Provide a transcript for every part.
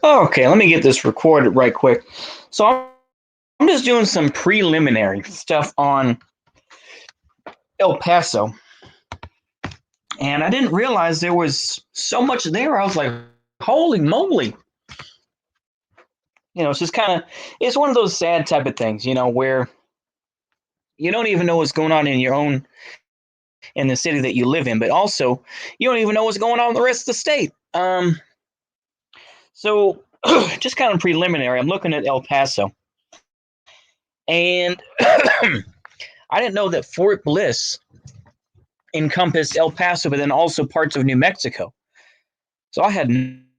Okay, let me get this recorded right quick. So I'm just doing some preliminary stuff on El Paso, and I didn't realize there was so much there. I was like, holy moly. It's just it's one of those sad type of things, where you don't even know what's going on in the city that you live in, but also you don't even know what's going on in the rest of the state. So just kind of preliminary, I'm looking at El Paso, and I didn't know that Fort Bliss encompassed El Paso, but then also parts of New Mexico. So I had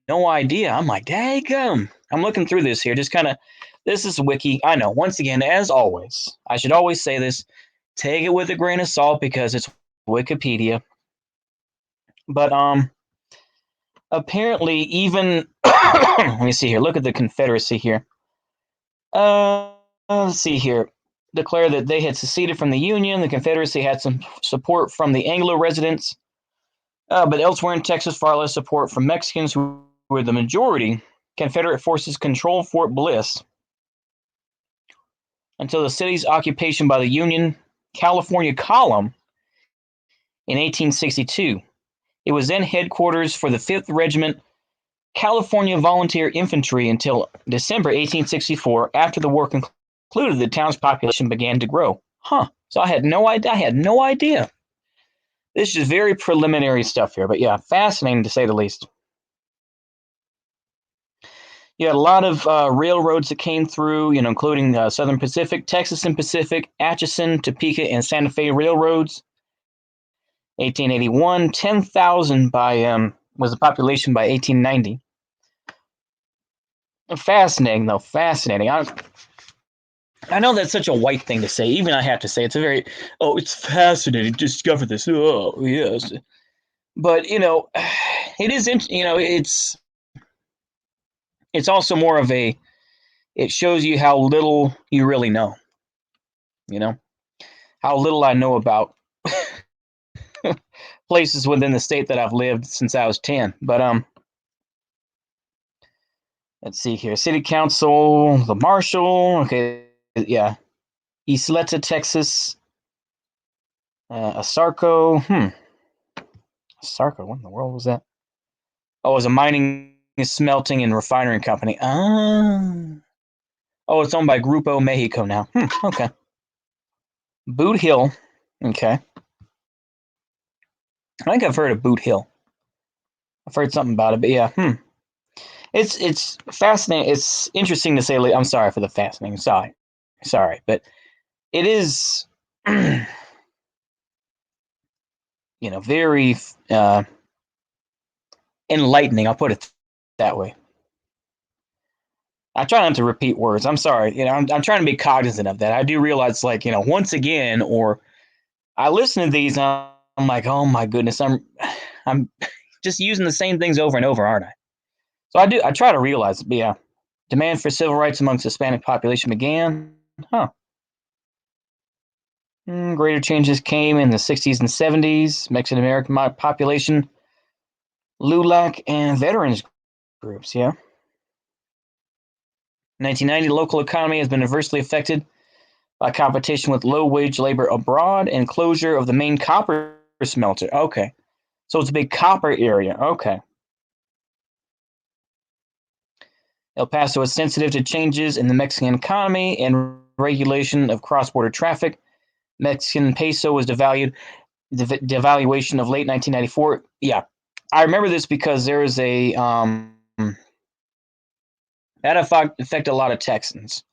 no idea. I'm like, daggum. I'm looking through this here. This is wiki. I know, once again, as always, I should always say this, take it with a grain of salt because it's Wikipedia. But apparently even, let me see here. Look at the Confederacy here. Let's see here. Declared that they had seceded from the Union. The Confederacy had some support from the Anglo residents. But elsewhere in Texas, far less support from Mexicans, who were the majority. Confederate forces controlled Fort Bliss until the city's occupation by the Union California Column in 1862. It was then headquarters for the 5th Regiment California Volunteer Infantry until December 1864. After the war concluded, the town's population began to grow. So I had no idea. This is just very preliminary stuff here, but yeah, fascinating to say the least. You had a lot of railroads that came through, including Southern Pacific, Texas and Pacific, Atchison, Topeka, and Santa Fe railroads. 1881, 10,000 was the population by 1890. Fascinating, though. Fascinating. I know that's such a white thing to say. Even I have to say it's fascinating to discover this. Oh, yes. But, it is, it's also more of it shows you how little you really know, how little I know about places within the state that I've lived since I was 10. But, let's see here. City Council, the Marshall. Okay, yeah. Isleta, Texas. Asarco. Asarco, what in the world was that? Oh, it was a mining, smelting, and refinery company. Oh, it's owned by Grupo Mexico now. Okay. Boot Hill. Okay. I think I've heard of Boot Hill. I've heard something about it, but yeah. It's fascinating. It's interesting to say. I'm sorry for the fascinating. Sorry, but it is, very enlightening. I'll put it that way. I try not to repeat words. I'm sorry. I'm trying to be cognizant of that. I do realize, once again, or I listen to these, I'm like, oh my goodness, I'm just using the same things over and over, aren't I? So I try to realize it. But yeah, demand for civil rights amongst Hispanic population began. Greater changes came in the 60s and 70s. Mexican American population, LULAC, and veterans groups. Yeah. 1990, the local economy has been adversely affected by competition with low-wage labor abroad and closure of the main copper smelter. Okay. So it's a big copper area. Okay. El Paso is sensitive to changes in the Mexican economy and regulation of cross-border traffic. Mexican peso was devalued. The devaluation of late 1994. Yeah, I remember this because there is a that affected a lot of Texans.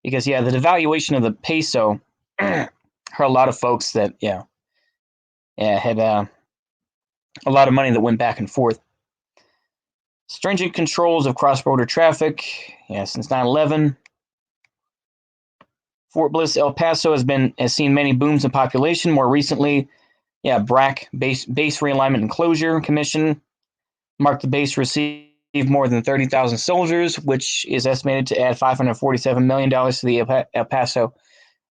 Because the devaluation of the peso hurt a lot of folks that had a lot of money that went back and forth. Stringent controls of cross-border traffic, since 9/11. Fort Bliss, El Paso has seen many booms in population. More recently, BRAC, Base Realignment and Closure Commission, marked the base received more than 30,000 soldiers, which is estimated to add $547 million to the El Paso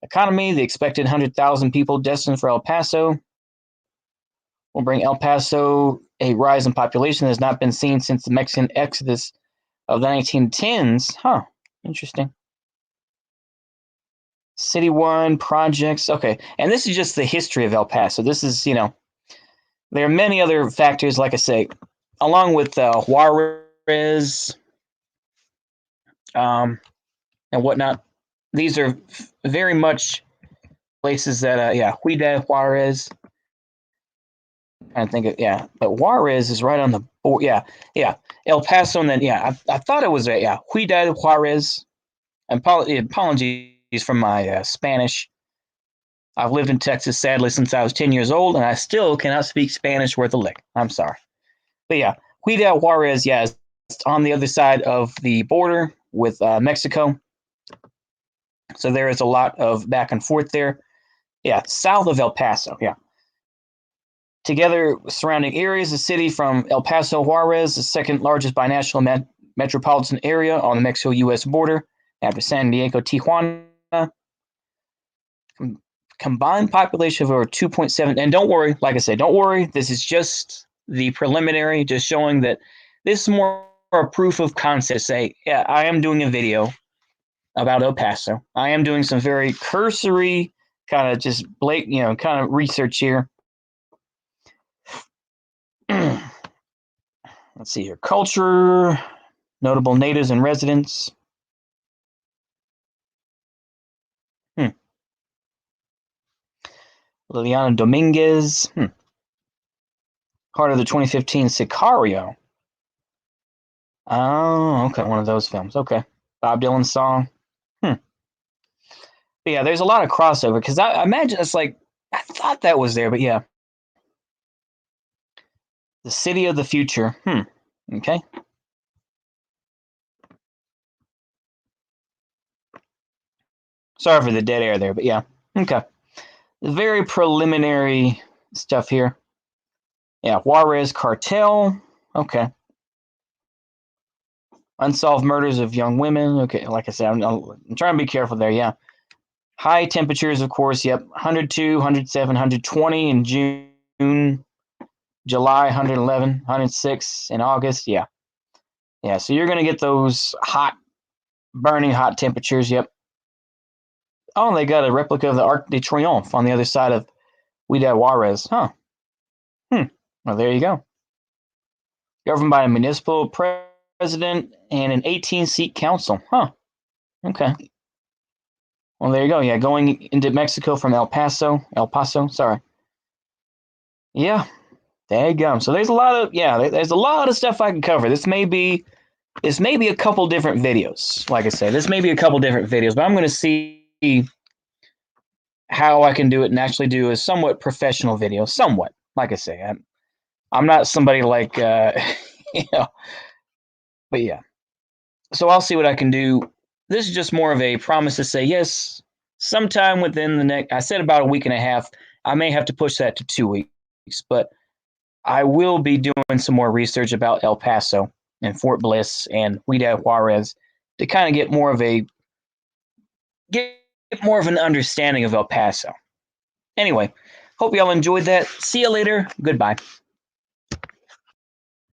economy. The expected 100,000 people destined for El Paso will bring El Paso a rise in population that has not been seen since the Mexican exodus of the 1910s. Huh. Interesting. City One projects. Okay. And this is just the history of El Paso. This is, there are many other factors, like I say, along with Juarez and whatnot. These are very much places that, Huida, Juarez. I think but Juarez is right on the board. Yeah, El Paso, and then I thought it was Huida, Juarez. And apologies for my Spanish. I've lived in Texas, sadly, since I was 10 years old, and I still cannot speak Spanish worth a lick. I'm sorry. But Huida, Juarez, is on the other side of the border with Mexico. So there is a lot of back and forth there. Yeah, south of El Paso, Together, surrounding areas, the city from El Paso, Juarez, the second largest binational metropolitan area on the Mexico-U.S. border, after San Diego, Tijuana. Combined population of over 2.7. And don't worry, like I said, don't worry. This is just the preliminary, just showing that this is more a proof of concept. Say, I am doing a video about El Paso. I am doing some very cursory, kind of just blatant, kind of research here. Let's see here. Culture, notable natives and residents. Liliana Dominguez. Heart of the 2015 Sicario. Oh, okay. One of those films. Okay. Bob Dylan song. But there's a lot of crossover because I imagine it's like, I thought that was there, but The City of the Future. Okay. Sorry for the dead air there, but Okay. Very preliminary stuff here. Juarez Cartel. Okay. Unsolved murders of young women. Okay, like I said, I'm trying to be careful there, High temperatures, of course, 102, 107, 120 in June, July, 111, 106 in August, so you're going to get those burning hot temperatures, Oh, and they got a replica of the Arc de Triomphe on the other side of Huida Juarez, huh? Well, there you go. Governed by a municipal president and an 18-seat council, huh? Okay. Well, there you go. Going into Mexico from El Paso, sorry. There you go. So there's a lot of stuff I can cover. This may be a couple different videos. Like I said, this may be a couple different videos, but I'm going to see how I can do it and actually do a somewhat professional video. Somewhat. Like I say, I'm not somebody like, but So I'll see what I can do. This is just more of a promise to say, yes, sometime within the next, I said about a week and a half. I may have to push that to 2 weeks, but I will be doing some more research about El Paso and Fort Bliss and Huida Juarez to kind of get more of an understanding of El Paso. Anyway, hope y'all enjoyed that. See you later. Goodbye.